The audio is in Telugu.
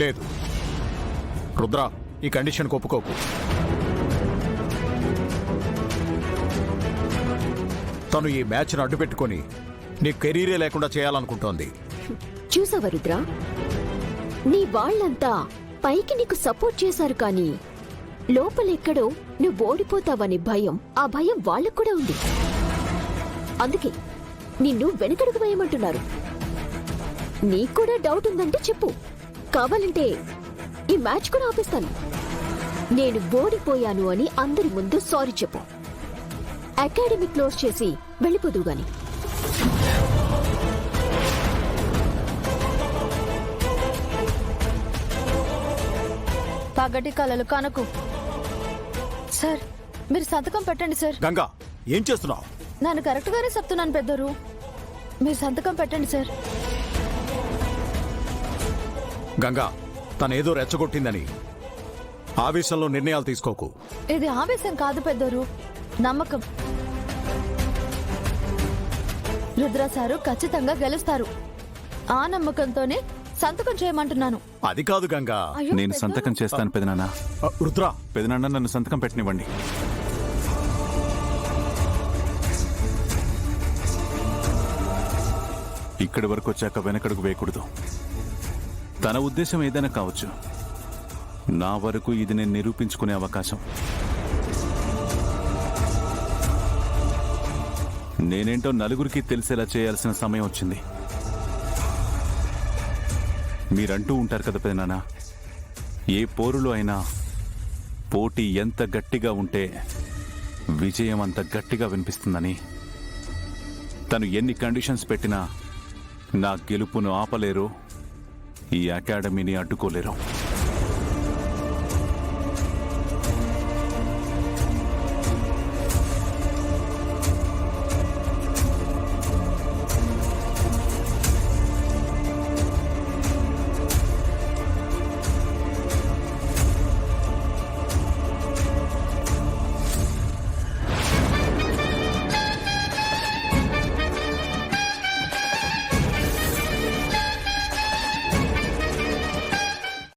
లేదు రుద్ర, ఈ కండిషన్ ఒప్పుకోకు. తను ఈ మ్యాచ్ను అడ్డుపెట్టుకొని నీ కెరీరే లేకుండా చేయాలనుకుంటోంది. చూసావా రుద్ర, నీ వాళ్ళంతా పైకి నీకు సపోర్ట్ చేశారు, కానీ లోపలెక్కడో నువ్వు ఓడిపోతావని భయం, ఆ భయం వాళ్ళకు కూడా ఉంది. అందుకే నిన్ను వెనకడుగు వేయమంటున్నారు. నీకు కూడా డౌట్ ఉందంటే చెప్పు, కావాలంటే ఈ మ్యాచ్ కూడా ఆపిస్తాను. నేను ఓడిపోయాను అని అందరి ముందు సారీ చెప్పు. అకాడమీ క్లోజ్ చేసి వెళ్ళిపోదు గాని. పగటి కలలు కనకు. సార్, మీరు సంతకం పెట్టండి సార్. గంగా, ఏం చేస్తున్నావు? నేను కరెక్ట్ గానే చెప్తున్నాను పెద్దరు. మీరు సంతకం పెట్టండి సార్. గంగా, తనేదో రెచ్చగొట్టిందని ఆవేశంలో నిర్ణయాలు తీసుకోకు. ఇది ఆవేశం కాదు పెద్దరు, నమ్మకం. రుద్ర సారు ఖచ్చితంగా గెలుస్తారు. ఆ నమ్మకంతోనే సంతకం చేయమంటున్నాను. అది కాదు గంగా. నేను సంతకం చేస్తాను పెదనాన్న. రుద్ర, పెదనాన్న నన్ను సంతకం పెట్టనివ్వండి. ఇక్కడి వరకు వచ్చాక వెనకడుగు వేయకూడదు. తన ఉద్దేశం ఏదైనా కావచ్చు, నా వరకు ఇది నేను నిరూపించుకునే అవకాశం. నేనేంటో నలుగురికి తెలిసేలా చేయాల్సిన సమయం వచ్చింది. మీరంటూ ఉంటారు కదా పెదనాన్న, ఏ పోరులో అయినా పోటీ ఎంత గట్టిగా ఉంటే విజయం అంత గట్టిగా వినిపిస్తుందని. తను ఎన్ని కండిషన్స్ పెట్టినా నా గెలుపును ఆపలేరు, ఈ అకాడమీని అడ్డుకోలేరు.